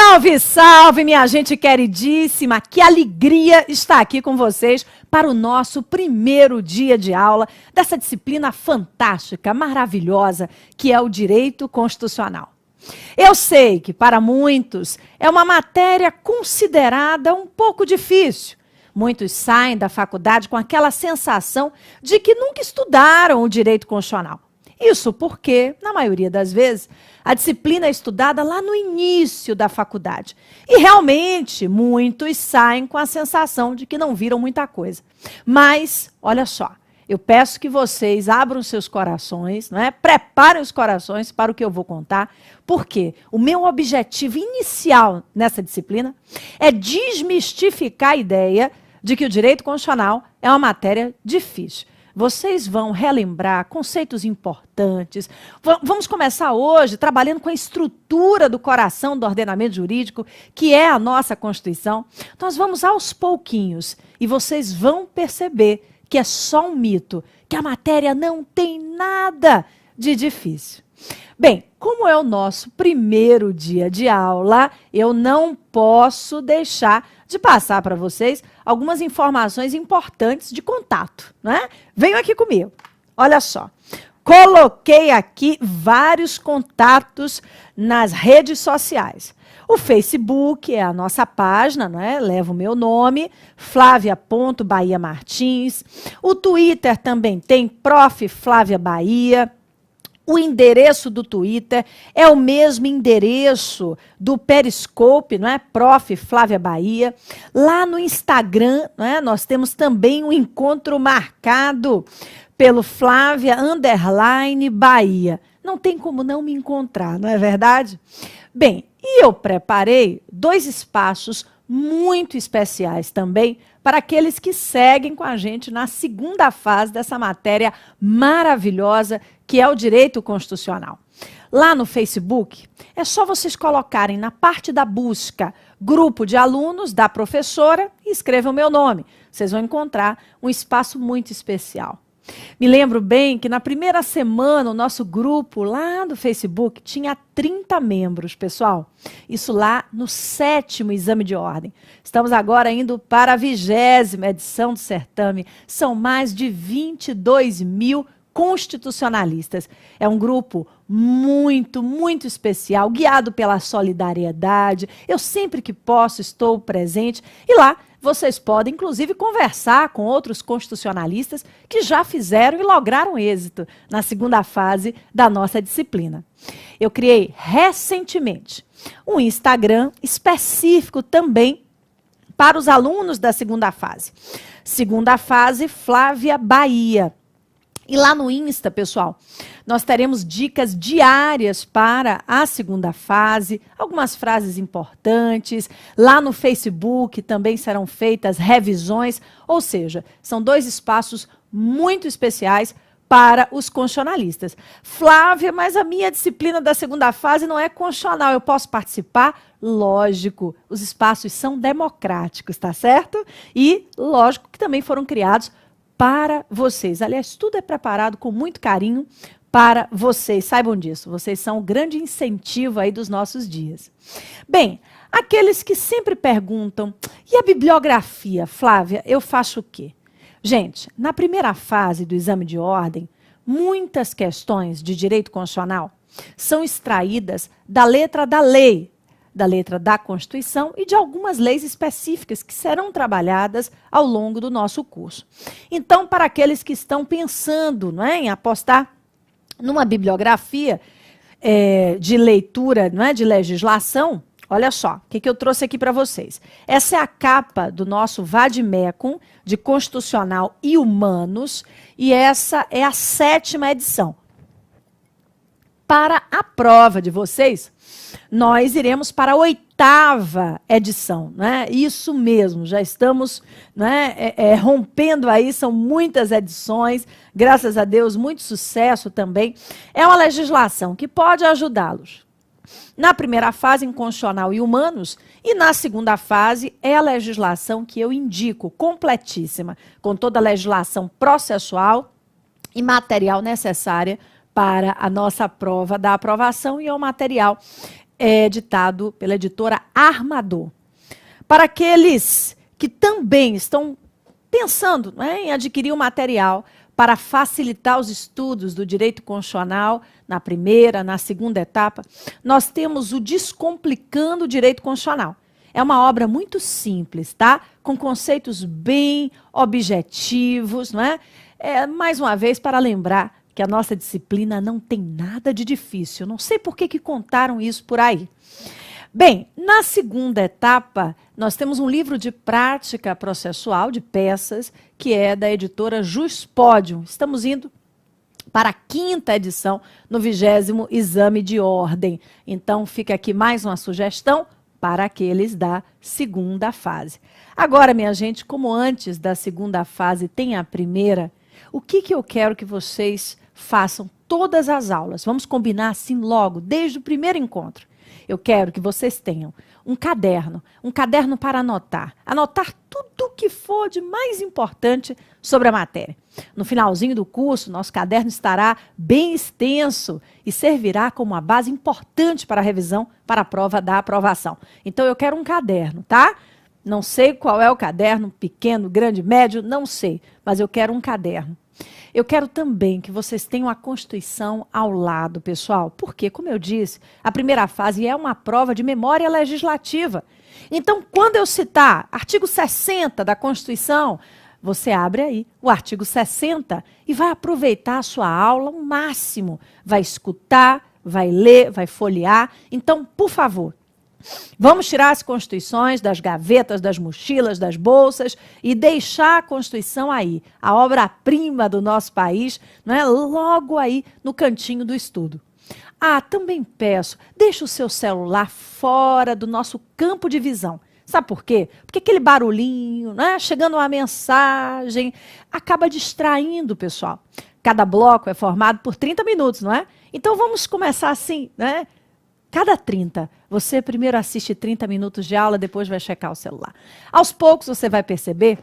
Salve, salve, minha gente queridíssima! Que alegria estar aqui com vocês para o nosso primeiro dia de aula dessa disciplina fantástica, maravilhosa, que é o Direito Constitucional. Eu sei que para muitos é uma matéria considerada um pouco difícil. Muitos saem da faculdade com aquela sensação de que nunca estudaram o direito constitucional. Isso porque, na maioria das vezes, a disciplina é estudada lá no início da faculdade. E realmente, muitos saem com a sensação de que não viram muita coisa. Mas, olha só, eu peço que vocês abram seus corações, não é? Preparem os corações para o que eu vou contar, porque o meu objetivo inicial nessa disciplina é desmistificar a ideia de que o direito constitucional é uma matéria difícil. Vocês vão relembrar conceitos importantes. Vamos começar hoje trabalhando com a estrutura do coração do ordenamento jurídico, que é a nossa Constituição. Nós vamos aos pouquinhos e vocês vão perceber que é só um mito, que a matéria não tem nada de difícil. Bem, como é o nosso primeiro dia de aula, eu não posso deixar de passar para vocês algumas informações importantes de contato, né? Venham aqui comigo. Olha só. Coloquei aqui vários contatos nas redes sociais. O Facebook é a nossa página, né? Leva o meu nome, Flávia.Bahia-Martins. O Twitter também tem Prof. Flávia Bahia. O endereço do Twitter é o mesmo endereço do Periscope, não é? Prof. Flávia Bahia. Lá no Instagram, não é? Nós temos também um encontro marcado pelo Flávia_Bahia. Não tem como não me encontrar, não é verdade? Bem, e eu preparei 2 espaços muito especiais também para aqueles que seguem com a gente na segunda fase dessa matéria maravilhosa que é o direito constitucional. Lá no Facebook, é só vocês colocarem na parte da busca grupo de alunos da professora e escrevam o meu nome. Vocês vão encontrar um espaço muito especial. Me lembro bem que na primeira semana o nosso grupo lá do Facebook tinha 30 membros, pessoal. Isso lá no 7º exame de ordem. Estamos agora indo para a 20ª edição do certame. São mais de 22 mil constitucionalistas. É um grupo muito, muito especial, guiado pela solidariedade. Eu sempre que posso estou presente e lá vocês podem, inclusive, conversar com outros constitucionalistas que já fizeram e lograram êxito na segunda fase da nossa disciplina. Eu criei recentemente um Instagram específico também para os alunos da segunda fase. Segunda fase, Flávia Bahia. E lá no Insta, pessoal, nós teremos dicas diárias para a segunda fase, algumas frases importantes. Lá no Facebook também serão feitas revisões, ou seja, são 2 espaços muito especiais para os constitucionalistas. Flávia, mas a minha disciplina da segunda fase não é constitucional, eu posso participar? Lógico, os espaços são democráticos, tá certo? E lógico que também foram criados para vocês. Aliás, tudo é preparado com muito carinho para vocês. Saibam disso. Vocês são o grande incentivo aí dos nossos dias. Bem, aqueles que sempre perguntam, e a bibliografia, Flávia, eu faço o quê? Gente, na primeira fase do exame de ordem, muitas questões de direito constitucional são extraídas da letra da lei, da letra da Constituição e de algumas leis específicas que serão trabalhadas ao longo do nosso curso. Então, para aqueles que estão pensando, não é, em apostar numa bibliografia de leitura, não é, de legislação, olha só, o que eu trouxe aqui para vocês. Essa é a capa do nosso Vademecum de Constitucional e Humanos e essa é a 7ª edição. Para a prova de vocês, nós iremos para a 8ª edição, né? Isso mesmo, já estamos, né, rompendo aí, são muitas edições, graças a Deus, muito sucesso também. É uma legislação que pode ajudá-los. Na primeira fase, em Constitucional e Humanos, e na segunda fase, é a legislação que eu indico, completíssima, com toda a legislação processual e material necessária para a nossa prova da aprovação e é o material é editado pela editora Armador. Para aqueles que também estão pensando, né, em adquirir o material para facilitar os estudos do direito constitucional na primeira, na segunda etapa, nós temos o Descomplicando o Direito Constitucional. É uma obra muito simples, tá? Com conceitos bem objetivos, não é? Mais uma vez, para lembrar que a nossa disciplina não tem nada de difícil. Não sei por que contaram isso por aí. Bem, na segunda etapa, nós temos um livro de prática processual de peças, que é da editora Juspodium. Estamos indo para a 5ª edição, no 20º exame de ordem. Então, fica aqui mais uma sugestão para aqueles da segunda fase. Agora, minha gente, como antes da segunda fase tem a primeira, o que eu quero que vocês façam todas as aulas? Vamos combinar assim logo, desde o primeiro encontro. Eu quero que vocês tenham um caderno para anotar tudo o que for de mais importante sobre a matéria. No finalzinho do curso, nosso caderno estará bem extenso e servirá como uma base importante para a revisão para a prova da aprovação. Então, eu quero um caderno, tá? Não sei qual é o caderno, pequeno, grande, médio, não sei, mas eu quero um caderno. Eu quero também que vocês tenham a Constituição ao lado, pessoal, porque, como eu disse, a primeira fase é uma prova de memória legislativa. Então, quando eu citar artigo 60 da Constituição, você abre aí o artigo 60 e vai aproveitar a sua aula ao máximo. Vai escutar, vai ler, vai folhear. Então, por favor, vamos tirar as constituições das gavetas, das mochilas, das bolsas e deixar a Constituição aí, a obra-prima do nosso país, não é? Logo aí no cantinho do estudo. Também peço, deixa o seu celular fora do nosso campo de visão. Sabe por quê? Porque aquele barulhinho, né, chegando uma mensagem, acaba distraindo o pessoal. Cada bloco é formado por 30 minutos, não é? Então vamos começar assim, né? Cada 30, você primeiro assiste 30 minutos de aula, depois vai checar o celular. Aos poucos você vai perceber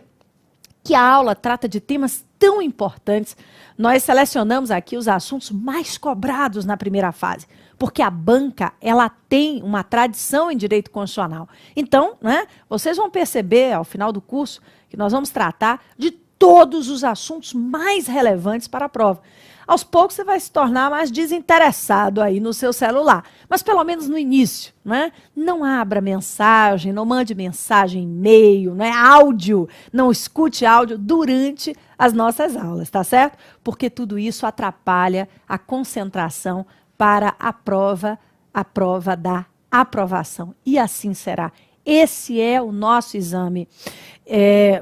que a aula trata de temas tão importantes. Nós selecionamos aqui os assuntos mais cobrados na primeira fase, porque a banca, ela tem uma tradição em direito constitucional. Então, né, vocês vão perceber ao final do curso que nós vamos tratar de todos os assuntos mais relevantes para a prova. Aos poucos você vai se tornar mais desinteressado aí no seu celular, mas pelo menos no início, né? Não abra mensagem, não mande mensagem, e-mail, né? Áudio, não escute áudio durante as nossas aulas, tá certo? Porque tudo isso atrapalha a concentração para a prova da aprovação. E assim será. Esse é o nosso exame.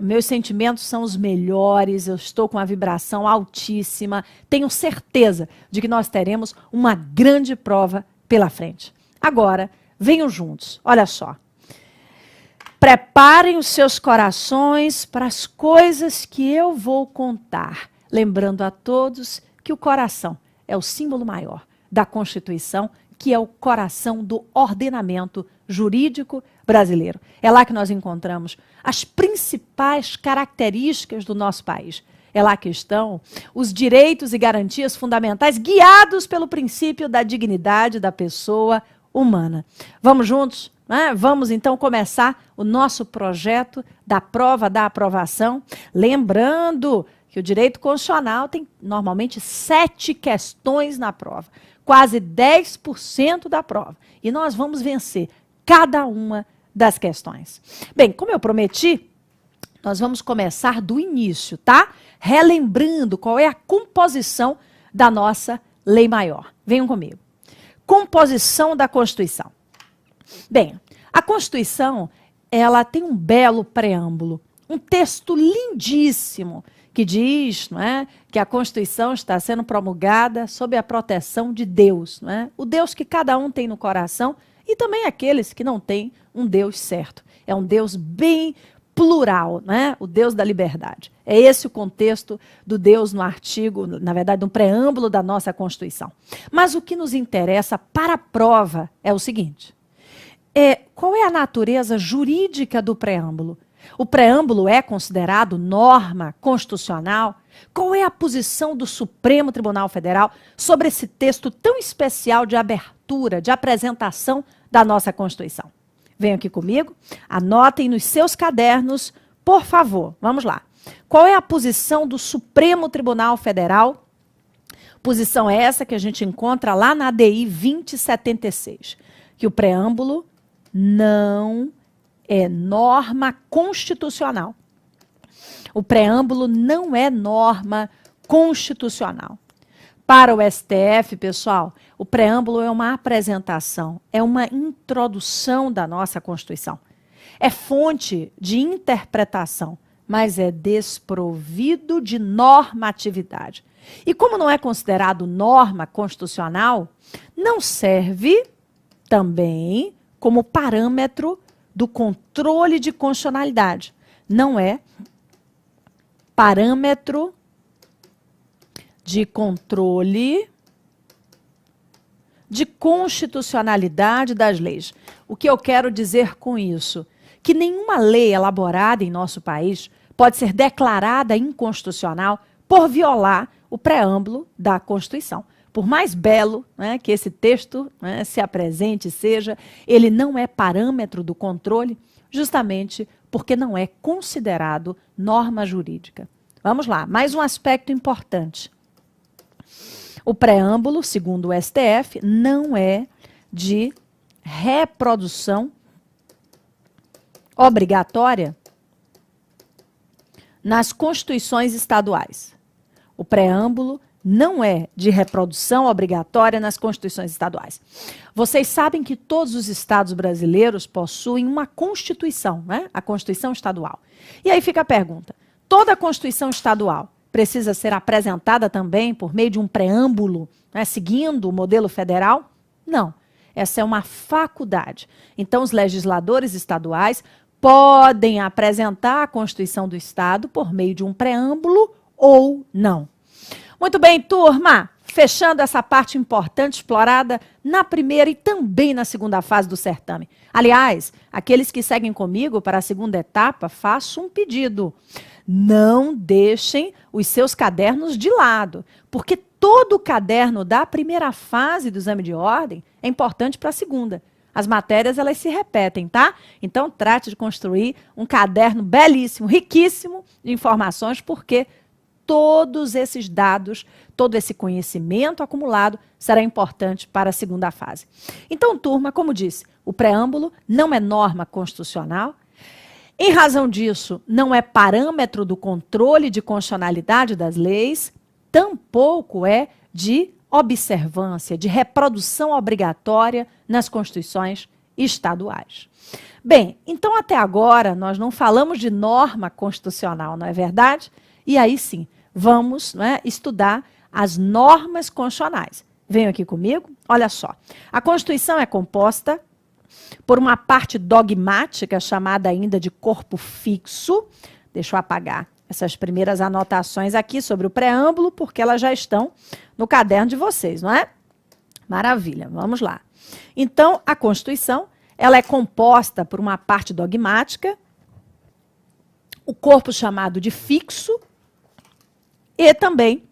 Meus sentimentos são os melhores, eu estou com uma vibração altíssima, tenho certeza de que nós teremos uma grande prova pela frente. Agora, venham juntos, olha só. Preparem os seus corações para as coisas que eu vou contar, lembrando a todos que o coração é o símbolo maior da Constituição, que é o coração do ordenamento jurídico brasileiro. É lá que nós encontramos as principais características do nosso país. É lá que estão os direitos e garantias fundamentais guiados pelo princípio da dignidade da pessoa humana. Vamos juntos? Né? Vamos então começar o nosso projeto da prova da aprovação, lembrando que o direito constitucional tem normalmente 7 questões na prova, quase 10% da prova. E nós vamos vencer cada uma das questões. Bem, como eu prometi, nós vamos começar do início, tá? Relembrando qual é a composição da nossa lei maior. Venham comigo. Composição da Constituição. Bem, a Constituição, ela tem um belo preâmbulo, um texto lindíssimo, que diz, não é, que a Constituição está sendo promulgada sob a proteção de Deus, não é? O Deus que cada um tem no coração e também aqueles que não têm um Deus certo. É um Deus bem plural, né? O Deus da liberdade. É esse o contexto do Deus no artigo, na verdade, no preâmbulo da nossa Constituição. Mas o que nos interessa para a prova é o seguinte: qual é a natureza jurídica do preâmbulo? O preâmbulo é considerado norma constitucional? Qual é a posição do Supremo Tribunal Federal sobre esse texto tão especial de abertura, de apresentação da nossa Constituição? Venham aqui comigo, anotem nos seus cadernos, por favor. Vamos lá. Qual é a posição do Supremo Tribunal Federal? Posição essa que a gente encontra lá na ADI 2076, que o preâmbulo não é norma constitucional. O preâmbulo não é norma constitucional. Para o STF, pessoal, o preâmbulo é uma apresentação, é uma introdução da nossa Constituição. É fonte de interpretação, mas é desprovido de normatividade. E como não é considerado norma constitucional, não serve também como parâmetro do controle de constitucionalidade. Não é parâmetro de controle de constitucionalidade das leis. O que eu quero dizer com isso? Que nenhuma lei elaborada em nosso país pode ser declarada inconstitucional por violar o preâmbulo da Constituição. Por mais belo, né, que esse texto, né, se apresente, seja, ele não é parâmetro do controle, justamente porque não é considerado norma jurídica. Vamos lá, mais um aspecto importante. O preâmbulo, segundo o STF, não é de reprodução obrigatória nas constituições estaduais. O preâmbulo não é de reprodução obrigatória nas constituições estaduais. Vocês sabem que todos os estados brasileiros possuem uma constituição, né? A Constituição Estadual. E aí fica a pergunta, toda a Constituição Estadual precisa ser apresentada também por meio de um preâmbulo, né, seguindo o modelo federal? Não. Essa é uma faculdade. Então, os legisladores estaduais podem apresentar a Constituição do Estado por meio de um preâmbulo ou não. Muito bem, turma. Fechando essa parte importante explorada na primeira e também na segunda fase do certame. Aliás, aqueles que seguem comigo para a segunda etapa, faço um pedido. Não deixem os seus cadernos de lado, porque todo o caderno da primeira fase do exame de ordem é importante para a segunda. As matérias, elas se repetem, tá? Então, trate de construir um caderno belíssimo, riquíssimo de informações, porque todos esses dados, todo esse conhecimento acumulado será importante para a segunda fase. Então, turma, como disse, o preâmbulo não é norma constitucional. Em razão disso, não é parâmetro do controle de constitucionalidade das leis, tampouco é de observância, de reprodução obrigatória nas constituições estaduais. Bem, então até agora nós não falamos de norma constitucional, não é verdade? E aí sim, vamos, né, estudar as normas constitucionais. Venham aqui comigo, olha só. A Constituição é composta por uma parte dogmática, chamada ainda de corpo fixo. Deixa eu apagar essas primeiras anotações aqui sobre o preâmbulo, porque elas já estão no caderno de vocês, não é? Maravilha, vamos lá. Então, a Constituição, ela é composta por uma parte dogmática, o corpo chamado de fixo, e também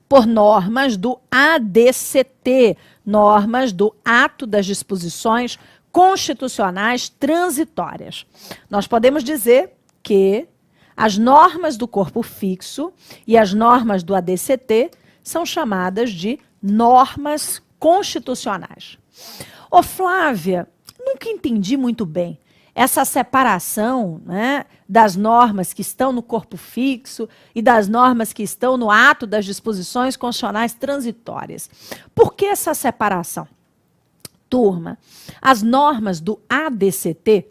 por normas do ADCT, normas do Ato das Disposições Constitucionais Transitórias. Nós podemos dizer que as normas do corpo fixo e as normas do ADCT são chamadas de normas constitucionais. Ô Flávia, nunca entendi muito bem essa separação, né, das normas que estão no corpo fixo e das normas que estão no ato das disposições constitucionais transitórias. Por que essa separação? Turma, as normas do ADCT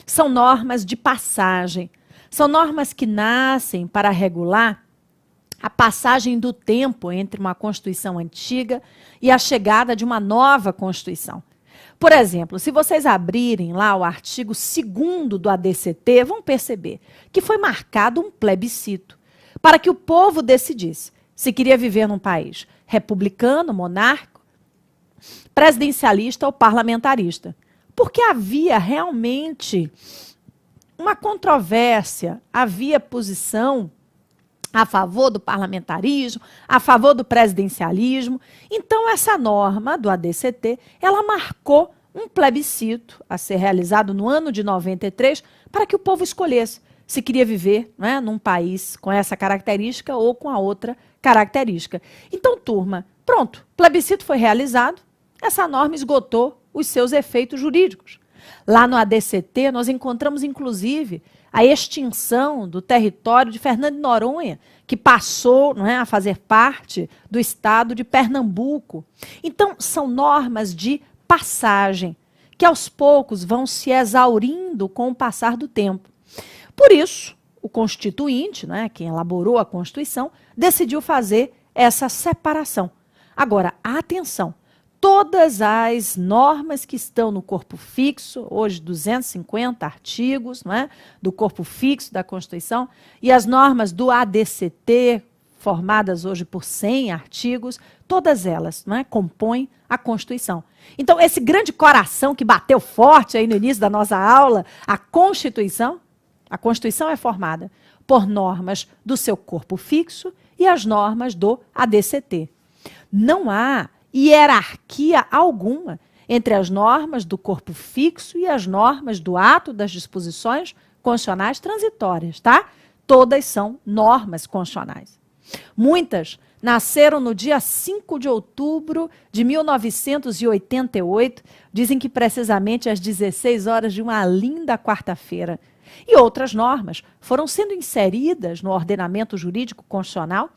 são normas de passagem, são normas que nascem para regular a passagem do tempo entre uma Constituição antiga e a chegada de uma nova Constituição. Por exemplo, se vocês abrirem lá o artigo 2º do ADCT, vão perceber que foi marcado um plebiscito para que o povo decidisse se queria viver num país republicano, monárquico, presidencialista ou parlamentarista. Porque havia realmente uma controvérsia, havia posição, a favor do parlamentarismo, a favor do presidencialismo. Então, essa norma do ADCT, ela marcou um plebiscito a ser realizado no ano de 93 para que o povo escolhesse se queria viver, né, num país com essa característica ou com a outra característica. Então, turma, pronto, plebiscito foi realizado, essa norma esgotou os seus efeitos jurídicos. Lá no ADCT, nós encontramos, inclusive, a extinção do território de Fernando de Noronha, que passou, não é, a fazer parte do estado de Pernambuco. Então, são normas de passagem, que aos poucos vão se exaurindo com o passar do tempo. Por isso, o Constituinte, né, quem elaborou a Constituição, decidiu fazer essa separação. Agora, atenção! Todas as normas que estão no corpo fixo, hoje 250 artigos, não é, do corpo fixo da Constituição, e as normas do ADCT, formadas hoje por 100 artigos, todas elas, não é, compõem a Constituição. Então, esse grande coração que bateu forte aí no início da nossa aula, a Constituição é formada por normas do seu corpo fixo e as normas do ADCT. Não há hierarquia alguma entre as normas do corpo fixo e as normas do ato das disposições constitucionais transitórias, tá? Todas são normas constitucionais. Muitas nasceram no dia 5 de outubro de 1988, dizem que precisamente às 16 horas de uma linda quarta-feira. E outras normas foram sendo inseridas no ordenamento jurídico constitucional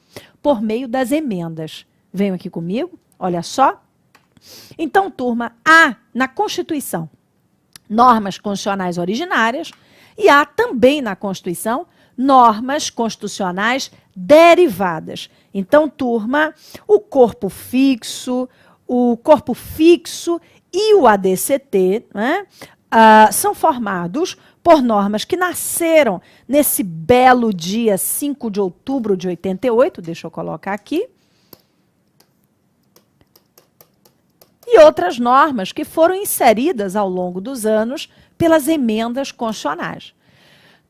por meio das emendas. Venham aqui comigo. Olha só. Então, turma, há na Constituição normas constitucionais originárias e há também na Constituição normas constitucionais derivadas. Então, turma, o corpo fixo e o ADCT, né, são formados por normas que nasceram nesse belo dia 5 de outubro de 88, deixa eu colocar aqui, e outras normas que foram inseridas ao longo dos anos pelas emendas constitucionais.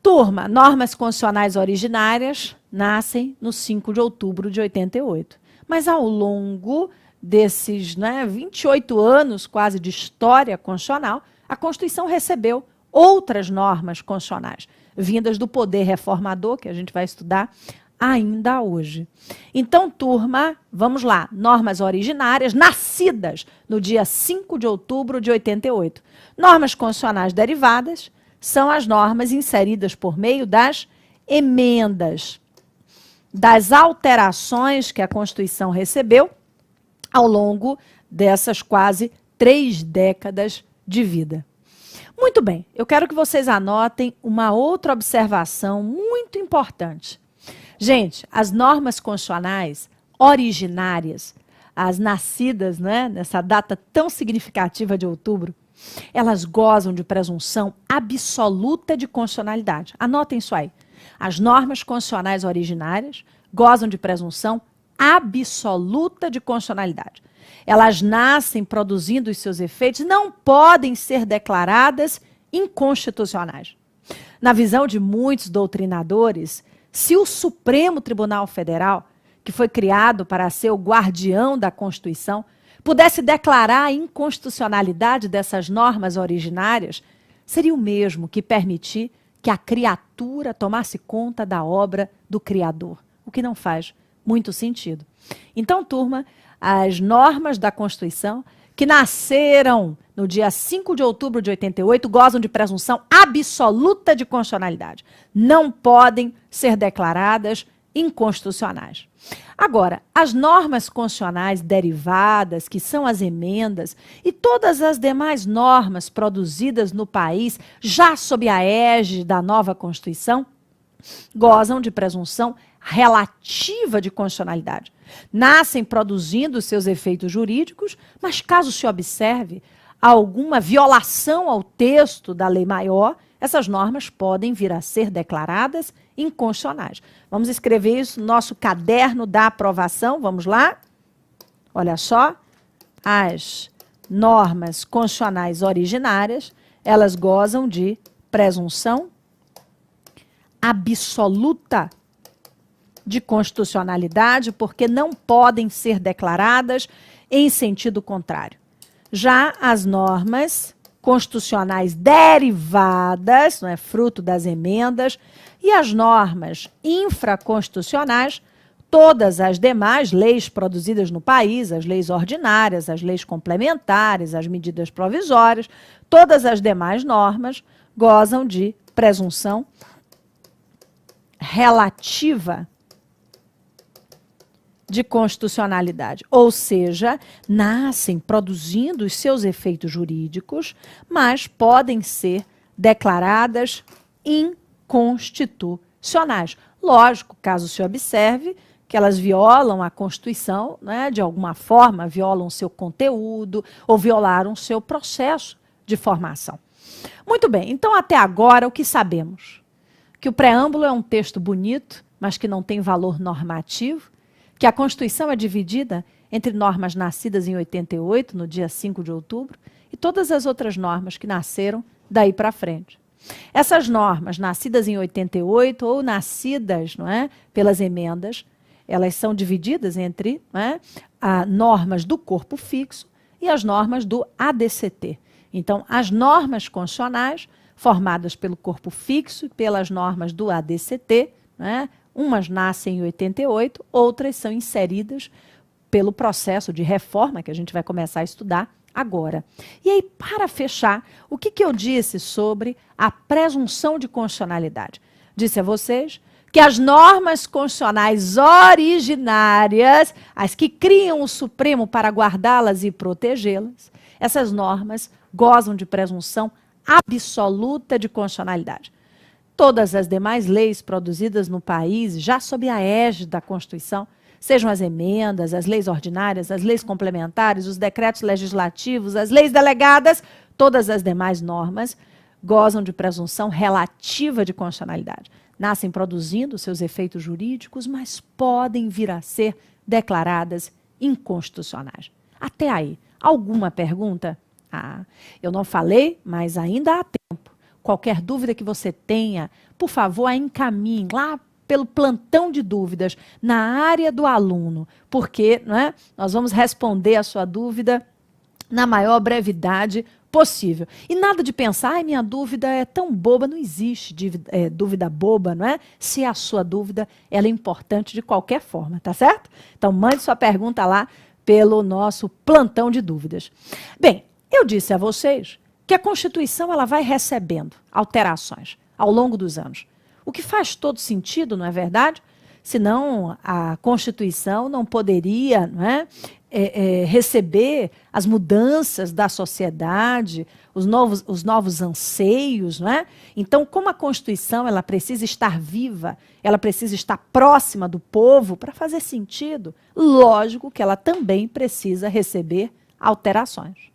Turma, normas constitucionais originárias nascem no 5 de outubro de 88. Mas ao longo desses 28 anos quase de história constitucional, a Constituição recebeu outras normas constitucionais, vindas do poder reformador, que a gente vai estudar ainda hoje. Então, turma, vamos lá. Normas originárias nascidas no dia 5 de outubro de 88. Normas constitucionais derivadas são as normas inseridas por meio das emendas, das alterações que a Constituição recebeu ao longo dessas quase 3 décadas de vida. Muito bem, eu quero que vocês anotem uma outra observação muito importante. Gente, as normas constitucionais originárias, as nascidas, né, nessa data tão significativa de outubro, elas gozam de presunção absoluta de constitucionalidade. Anotem isso aí. As normas constitucionais originárias gozam de presunção absoluta de constitucionalidade. Elas nascem produzindo os seus efeitos, não podem ser declaradas inconstitucionais. Na visão de muitos doutrinadores, se o Supremo Tribunal Federal, que foi criado para ser o guardião da Constituição, pudesse declarar a inconstitucionalidade dessas normas originárias, seria o mesmo que permitir que a criatura tomasse conta da obra do Criador, o que não faz muito sentido. Então, turma, as normas da Constituição, que nasceram no dia 5 de outubro de 88, gozam de presunção absoluta de constitucionalidade. Não podem ser declaradas inconstitucionais. Agora, as normas constitucionais derivadas, que são as emendas, e todas as demais normas produzidas no país, já sob a égide da nova Constituição, gozam de presunção relativa de constitucionalidade. Nascem produzindo seus efeitos jurídicos, mas caso se observe alguma violação ao texto da lei maior, essas normas podem vir a ser declaradas inconstitucionais. Vamos escrever isso no nosso caderno da aprovação, vamos lá? Olha só, as normas constitucionais originárias, elas gozam de presunção absoluta de constitucionalidade, porque não podem ser declaradas em sentido contrário. Já as normas constitucionais derivadas, não é, fruto das emendas, e as normas infraconstitucionais, todas as demais leis produzidas no país, as leis ordinárias, as leis complementares, as medidas provisórias, todas as demais normas gozam de presunção relativa de constitucionalidade, ou seja, nascem produzindo os seus efeitos jurídicos, mas podem ser declaradas inconstitucionais. Lógico, caso se observe que elas violam a Constituição, né, de alguma forma, violam o seu conteúdo ou violaram o seu processo de formação. Muito bem, então até agora o que sabemos? Que o preâmbulo é um texto bonito, mas que não tem valor normativo, que a Constituição é dividida entre normas nascidas em 88, no dia 5 de outubro, e todas as outras normas que nasceram daí para frente. Essas normas nascidas em 88 ou nascidas, não é, pelas emendas, elas são divididas entre, não é, normas do corpo fixo e as normas do ADCT. Então, as normas constitucionais formadas pelo corpo fixo e pelas normas do ADCT, né, umas nascem em 88, outras são inseridas pelo processo de reforma que a gente vai começar a estudar agora. E aí, para fechar, o que eu disse sobre a presunção de constitucionalidade? Disse a vocês que as normas constitucionais originárias, as que criam o Supremo para guardá-las e protegê-las, essas normas gozam de presunção absoluta de constitucionalidade. Todas as demais leis produzidas no país, já sob a égide da Constituição, sejam as emendas, as leis ordinárias, as leis complementares, os decretos legislativos, as leis delegadas, todas as demais normas gozam de presunção relativa de constitucionalidade. Nascem produzindo seus efeitos jurídicos, mas podem vir a ser declaradas inconstitucionais. Até aí, alguma pergunta? Eu não falei, mas ainda há tempo. Qualquer dúvida que você tenha, por favor, a encaminhe lá pelo plantão de dúvidas na área do aluno, porque, não é, nós vamos responder a sua dúvida na maior brevidade possível. E nada de pensar, minha dúvida é tão boba, não existe dúvida boba, não é? Se a sua dúvida ela é importante de qualquer forma, tá certo? Então, mande sua pergunta lá pelo nosso plantão de dúvidas. Bem, eu disse a vocês que a Constituição ela vai recebendo alterações ao longo dos anos. O que faz todo sentido, não é verdade? Senão a Constituição não poderia, não é, receber as mudanças da sociedade, os novos anseios, não é? Então, como a Constituição ela precisa estar viva, ela precisa estar próxima do povo para fazer sentido, lógico que ela também precisa receber alterações.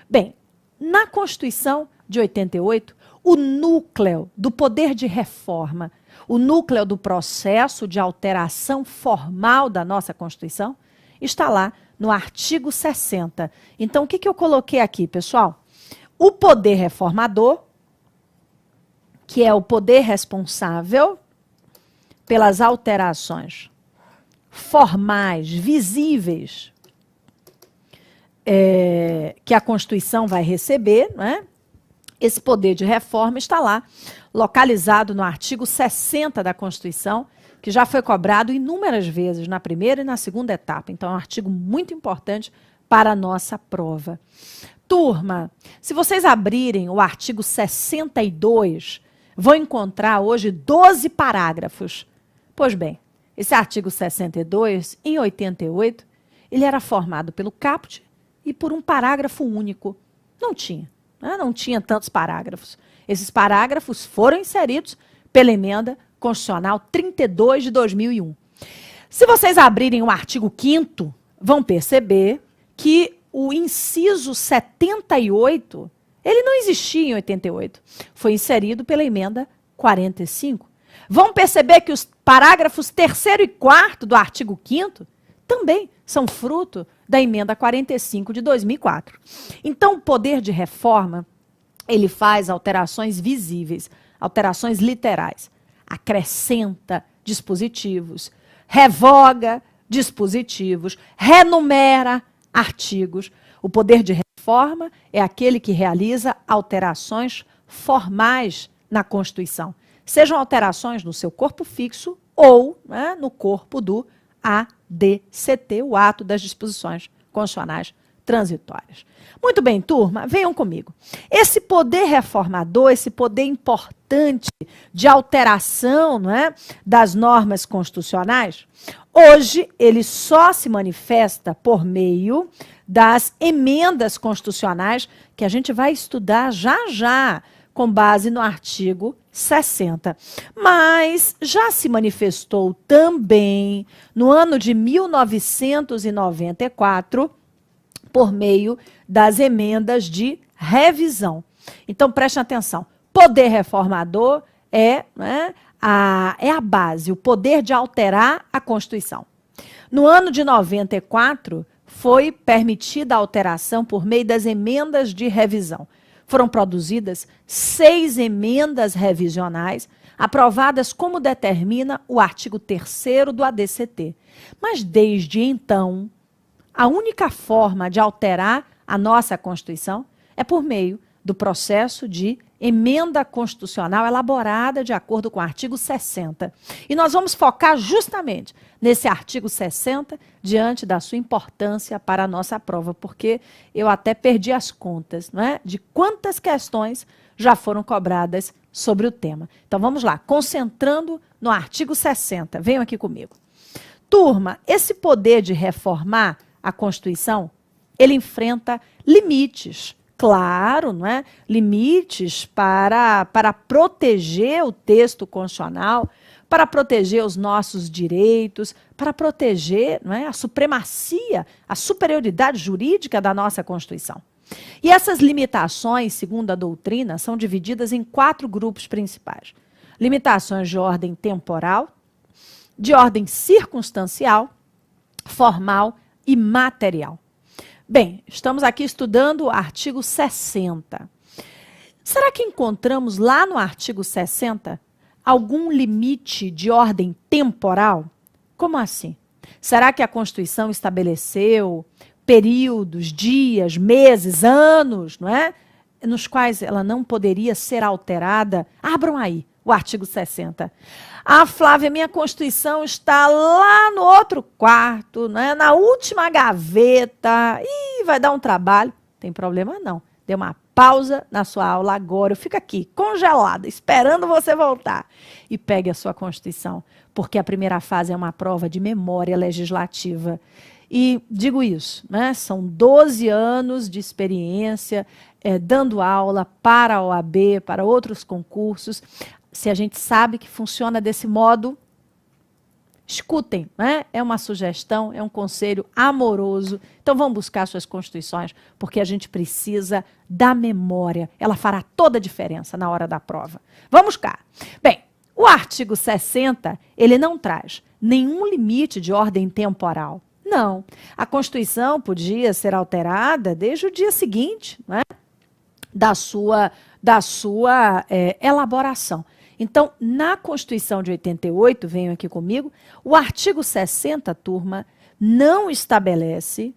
Bem, na Constituição de 88, o núcleo do poder de reforma, o núcleo do processo de alteração formal da nossa Constituição, está lá no artigo 60. Então, o que eu coloquei aqui, pessoal? O poder reformador, que é o poder responsável pelas alterações formais, visíveis, que a Constituição vai receber, né? Esse poder de reforma está lá, localizado no artigo 60 da Constituição, que já foi cobrado inúmeras vezes na primeira e na segunda etapa. Então, é um artigo muito importante para a nossa prova. Turma, se vocês abrirem o artigo 62, vão encontrar hoje 12 parágrafos. Pois bem, esse artigo 62, em 88, ele era formado pelo caput e por um parágrafo único. Não tinha tantos parágrafos. Esses parágrafos foram inseridos pela emenda constitucional 32 de 2001. Se vocês abrirem o artigo 5º, vão perceber que o inciso 78, ele não existia em 88. Foi inserido pela emenda 45. Vão perceber que os parágrafos 3º e 4º do artigo 5º também são fruto da emenda 45 de 2004. Então, o poder de reforma, ele faz alterações visíveis, alterações literais, acrescenta dispositivos, revoga dispositivos, renumera artigos. O poder de reforma é aquele que realiza alterações formais na Constituição, sejam alterações no seu corpo fixo ou, né, no corpo do ADCT, o Ato das Disposições Constitucionais Transitórias. Muito bem, turma, venham comigo. Esse poder reformador, esse poder importante de alteração, não é, das normas constitucionais, hoje ele só se manifesta por meio das emendas constitucionais que a gente vai estudar já já, com base no artigo 60. Mas já se manifestou também no ano de 1994 por meio das emendas de revisão. Então, preste atenção. Poder reformador é, né, a base, o poder de alterar a Constituição. No ano de 94, foi permitida a alteração por meio das emendas de revisão. Foram produzidas 6 emendas revisionais, aprovadas como determina o artigo 3º do ADCT. Mas, desde então, a única forma de alterar a nossa Constituição é por meio do processo de emenda constitucional elaborada de acordo com o artigo 60. E nós vamos focar justamente nesse artigo 60, diante da sua importância para a nossa prova, porque eu até perdi as contas, não é, de quantas questões já foram cobradas sobre o tema. Então vamos lá, concentrando no artigo 60. Venham aqui comigo. Turma, esse poder de reformar a Constituição, ele enfrenta limites. Claro, não é? Limites para proteger o texto constitucional, para proteger os nossos direitos, para proteger, não é, a supremacia, a superioridade jurídica da nossa Constituição. E essas limitações, segundo a doutrina, são divididas em 4 grupos principais. Limitações de ordem temporal, de ordem circunstancial, formal e material. Bem, estamos aqui estudando o artigo 60. Será que encontramos lá no artigo 60 algum limite de ordem temporal? Como assim? Será que a Constituição estabeleceu períodos, dias, meses, anos, não é? Nos quais ela não poderia ser alterada? Abram aí o artigo 60. Ah, Flávia, minha Constituição está lá no outro quarto, né, na última gaveta. Ih, vai dar um trabalho. Tem problema não. Dê uma pausa na sua aula agora. Eu fico aqui, congelada, esperando você voltar. E pegue a sua Constituição, porque a primeira fase é uma prova de memória legislativa. E digo isso, né, são 12 anos de experiência dando aula para a OAB, para outros concursos. Se a gente sabe que funciona desse modo, escutem, né? É uma sugestão, é um conselho amoroso. Então vamos buscar suas constituições, porque a gente precisa da memória. Ela fará toda a diferença na hora da prova. Vamos cá. Bem, o artigo 60, ele não traz nenhum limite de ordem temporal. Não. A Constituição podia ser alterada desde o dia seguinte, né, da sua elaboração. Então, na Constituição de 88, venham aqui comigo, o artigo 60, turma, não estabelece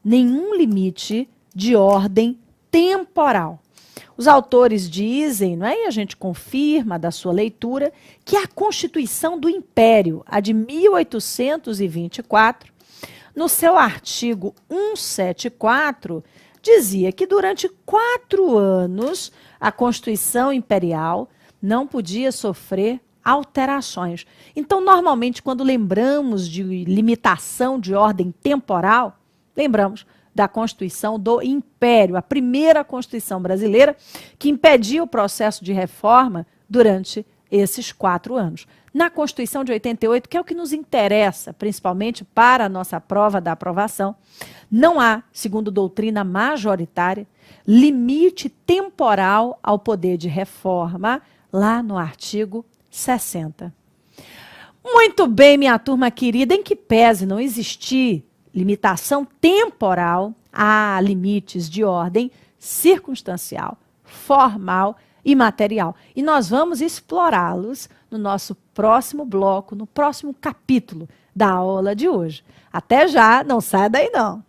nenhum limite de ordem temporal. Os autores dizem, não é, e a gente confirma da sua leitura, que a Constituição do Império, a de 1824, no seu artigo 174, dizia que durante 4 anos a Constituição Imperial não podia sofrer alterações. Então, normalmente, quando lembramos de limitação de ordem temporal, lembramos da Constituição do Império, a primeira Constituição brasileira, que impedia o processo de reforma durante esses 4 anos. Na Constituição de 88, que é o que nos interessa, principalmente para a nossa prova da aprovação, não há, segundo doutrina majoritária, limite temporal ao poder de reforma, lá no artigo 60. Muito bem, minha turma querida, em que pese não existir limitação temporal, há limites de ordem circunstancial, formal imaterial. E nós vamos explorá-los no nosso próximo bloco, no próximo capítulo da aula de hoje. Até já, não saia daí não.